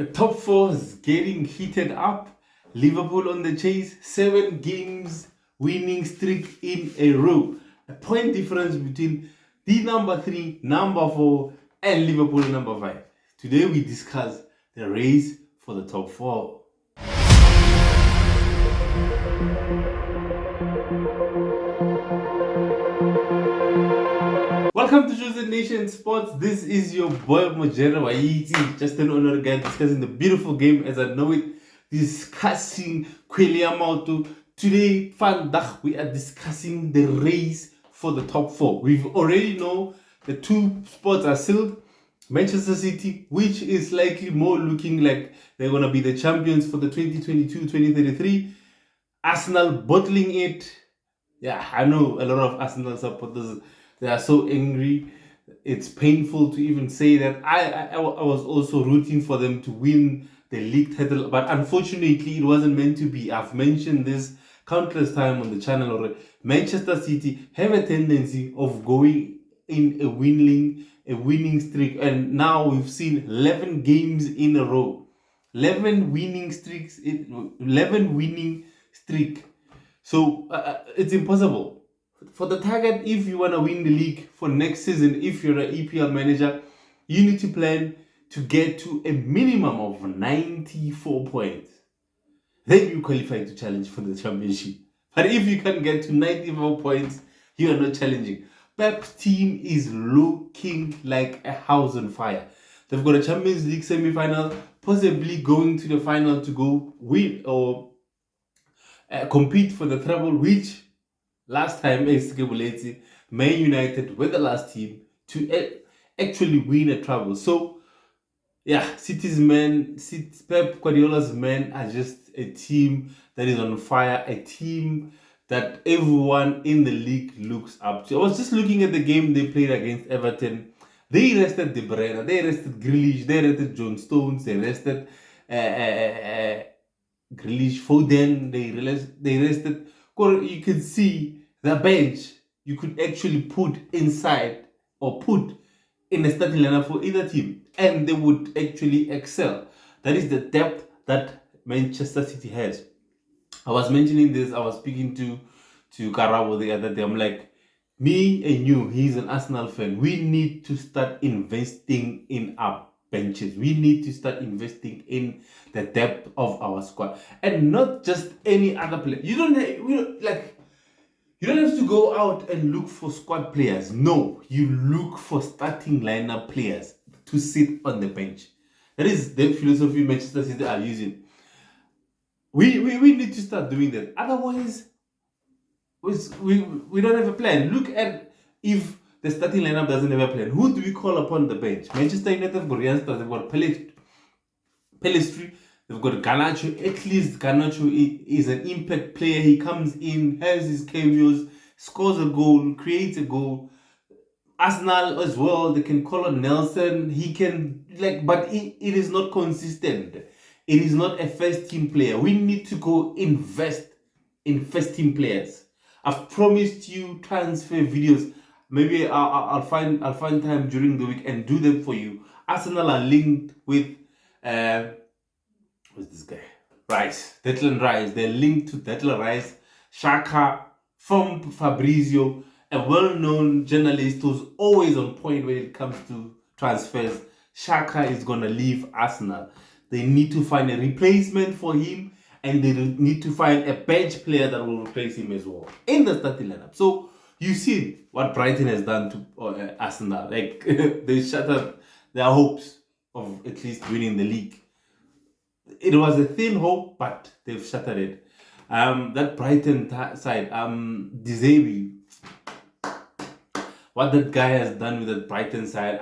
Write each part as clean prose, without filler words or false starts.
The top four is getting heated up. Liverpool on the chase, 7 games winning streak in a row. A point difference between the number 3, number 4, and Liverpool number 5. Today we discuss the race for the top 4. Welcome to Nation Sports. This is your boy Mojera Waiti. Just an honor again discussing the beautiful game as I know it. Discussing Kweliamoto. Today, we are discussing the race for the top 4. We've already know the 2 spots are sealed. Manchester City, which is likely more looking like they're going to be the champions for the 2022-2023. Arsenal bottling it. Yeah, I know a lot of Arsenal supporters, they are so angry. It's painful to even say that. I was also rooting for them to win the league title, but unfortunately it wasn't meant to be. I've mentioned this countless times on the channel already. Manchester City have a tendency of going in a winning streak, and now we've seen 11 games in a row. 11 winning streaks, 11 winning streak. So it's impossible. For the target, if you want to win the league for next season, if you're an EPL manager, you need to plan to get to a minimum of 94 points. Then you qualify to challenge for the championship. But if you can't get to 94 points, you are not challenging. Pep's team is looking like a house on fire. They've got a Champions League semi-final, possibly going to the final to go win or compete for the treble, which last time Man United were the last team to actually win a treble. So yeah, Pep Guardiola's men are just a team that is on fire, a team that everyone in the league looks up to. I was just looking at the game they played against Everton. They rested De Bruyne, they rested Grealish, they rested John Stones, they rested Grealish, Foden, they rested. You could see the bench you could actually put inside or put in a starting lineup for either team, and they would actually excel. That is the depth that Manchester City has. I was mentioning this, I was speaking to Karabo the other day. I'm like, me and you, he's an Arsenal fan. We need to start investing in our benches. We need to start investing in the depth of our squad, and not just any other player. You don't have to go out and look for squad players. No, you look for starting lineup players to sit on the bench. That is the philosophy Manchester City are using. We need to start doing that. Otherwise, we don't have a plan. Look at if the starting lineup doesn't have a plan. Who do we call upon the bench? Manchester United have got youngsters. They've got Pellistri. They've got Garnacho. At least Garnacho is an impact player. He comes in, has his cameos, scores a goal, creates a goal. Arsenal as well, they can call on Nelson. He can, but it is not consistent. It is not a first team player. We need to go invest in first team players. I've promised you transfer videos. Maybe I'll find time during the week and do them for you. Arsenal are linked with who's this guy? Declan Rice. They're linked to Declan Rice. Shaka from Fabrizio, a well-known journalist who's always on point when it comes to transfers. Shaka is gonna leave Arsenal. They need to find a replacement for him, and they need to find a bench player that will replace him as well in the starting lineup. So you see what Brighton has done to Arsenal. They shattered their hopes of at least winning the league. It was a thin hope, but they've shattered it. That Brighton side, Dizabi, what that guy has done with that Brighton side,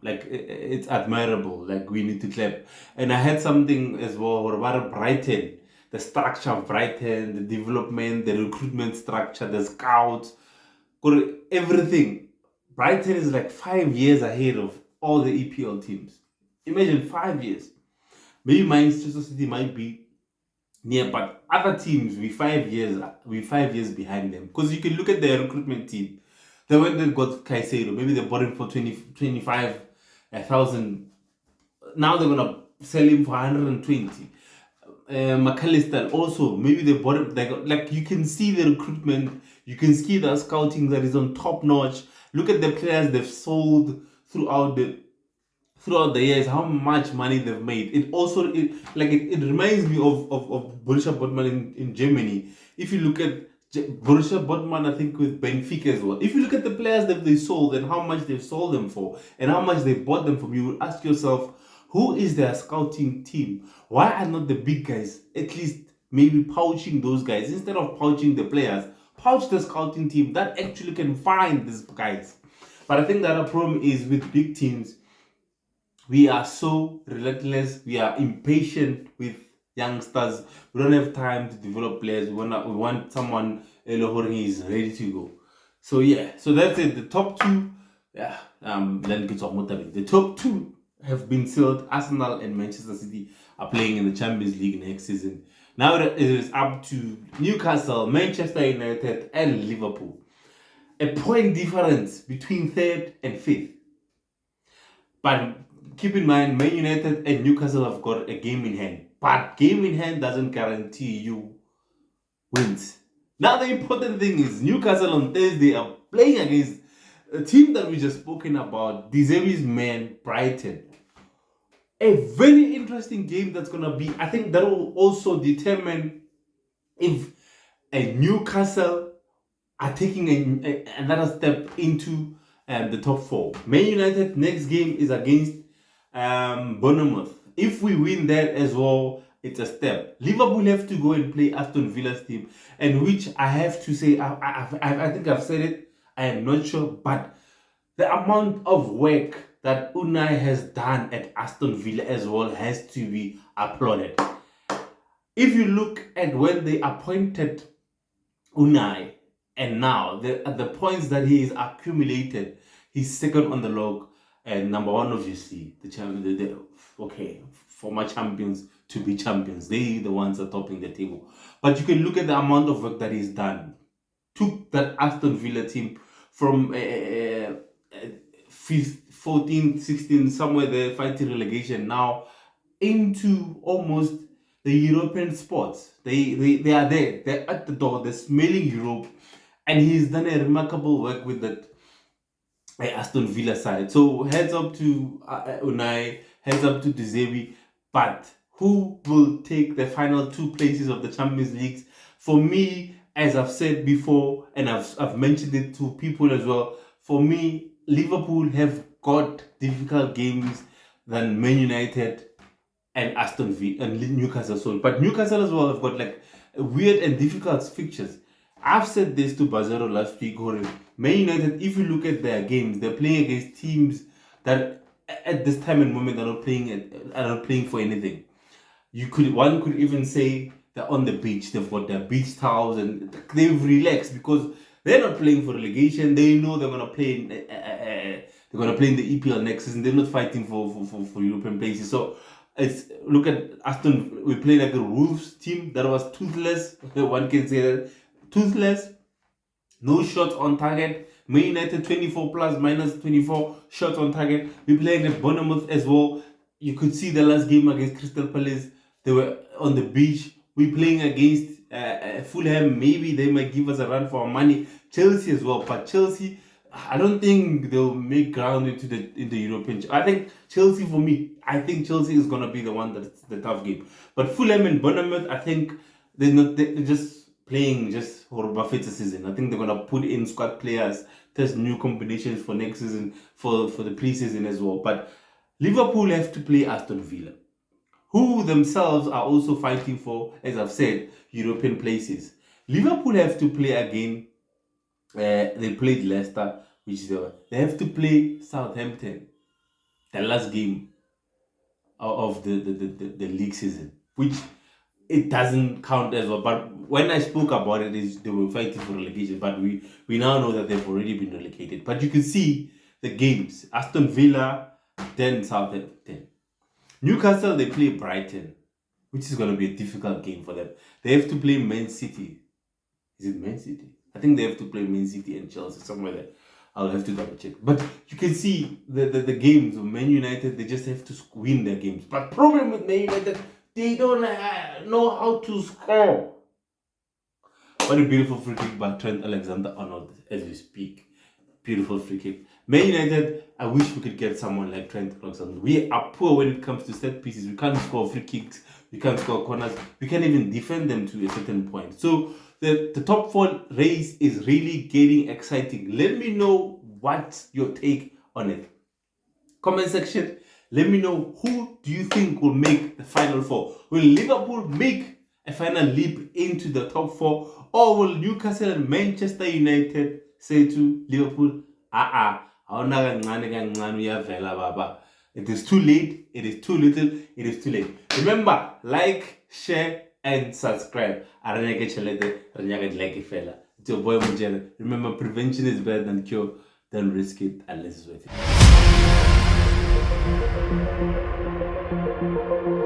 it's admirable. We need to clap. And I had something as well about Brighton, the structure of Brighton, the development, the recruitment structure, the scouts, everything. Brighton is 5 years ahead of all the EPL teams. Imagine 5 years. Maybe Manchester City might be near, but other teams we 5 years behind them. Because you can look at their recruitment team. They went and got Caicedo. Maybe they bought him for 25,000. Now they're gonna sell him for 120. McAllister also, maybe they bought him. Like you can see the recruitment, you can see the scouting that is on top notch. Look at the players they've sold throughout the years, how much money they've made. It also it reminds me of Borussia Dortmund in Germany. If you look at Borussia Dortmund, I think with Benfica as well. If you look at the players that they sold and how much they've sold them for and how much they bought them from, you will ask yourself, who is their scouting team? Why are not the big guys at least maybe pouching those guys instead of pouching the players? Pouch the scouting team that actually can find these guys. But I think that a problem is with big teams, we are so relentless, we are impatient with youngsters. We don't have time to develop players. We want someone who is ready to go. So yeah, so that's it. The top two, yeah, then get off motivate. The top two have been sealed. Arsenal and Manchester City are playing in the Champions League next season. Now it is up to Newcastle, Manchester United, and Liverpool. A point difference between third and fifth. But keep in mind, Man United and Newcastle have got a game in hand. But game in hand doesn't guarantee you wins. Now the important thing is Newcastle on Thursday are playing against a team that we just spoken about, Deserby's man, Brighton. A very interesting game that's going to be, I think that will also determine if a Newcastle are taking another step into the top four. Man United next game is against Bournemouth. If we win that as well, it's a step. Liverpool have to go and play Aston Villa's team, and which I have to say, I think I've said it, I am not sure, but the amount of work that Unai has done at Aston Villa as well has to be applauded. If you look at when they appointed Unai and now the points that he has accumulated, he's second on the log, and number one, obviously, the champion. Okay, former champions to be champions, they the ones are topping the table. But you can look at the amount of work that he's done. Took that Aston Villa team from 14, 16, somewhere there fighting relegation now into almost the European spots. They are there. They're at the door. They're smelling Europe. And he's done a remarkable work with that Aston Villa side. So heads up to Unai, heads up to De Zerbi. But who will take the final two places of the Champions League? For me, as I've said before, and I've mentioned it to people as well, for me, Liverpool have got difficult games than Man United and Aston Villa and Newcastle. So, but Newcastle as well have got like weird and difficult fixtures. I've said this to Bazero last week. Man United, if you look at their games, they're playing against teams that at this time and moment are not playing for anything. One could even say they're on the beach. They've got their beach towels and they've relaxed because they're not playing for relegation. They know they're gonna play in the EPL next season. They're not fighting for European places. So look at Aston. We played like a Wolves team that was toothless. One can say that toothless. No shots on target. Man United 24 plus minus 24 shots on target. We played at Bournemouth as well. You could see the last game against Crystal Palace. They were on the beach. We playing against Fulham. Maybe they might give us a run for our money. Chelsea as well, but Chelsea, I don't think they'll make ground in the European. I think Chelsea, for me, I think Chelsea is gonna be the one that's the tough game. But Fulham and Bournemouth, I think they're just playing just for Buffett's season. I think they're gonna put in squad players, test new combinations for next season, for the preseason as well. But Liverpool have to play Aston Villa, who themselves are also fighting for, as I've said, European places. Liverpool have to play again. They played Leicester, which they have to play Southampton, the last game of the league season, which it doesn't count as well. But when I spoke about it, they were fighting for relegation. But we now know that they've already been relegated. But you can see the games: Aston Villa, then Southampton. Newcastle, they play Brighton, which is going to be a difficult game for them. They have to play Man City. Is it Man City? I think they have to play Man City and Chelsea, somewhere there. I'll have to double check. But you can see the games of Man United, they just have to win their games. But problem with Man United, they don't know how to score. What a beautiful free kick by Trent Alexander-Arnold as we speak. Beautiful free kick. Man United, I wish we could get someone like Trent Alexander. We are poor when it comes to set pieces. We can't score free kicks. We can't score corners. We can't even defend them to a certain point. So the top 4 race is really getting exciting. Let me know what's your take on it. Comment section. Let me know, who do you think will make the final 4? Will Liverpool make a final leap into the top 4? Or will Newcastle and Manchester United say to Liverpool, it is too late, it is too little, it is too late. Remember, like, share, and subscribe. It's your boy Mujela. Remember, prevention is better than cure. Don't risk it unless it's worth it.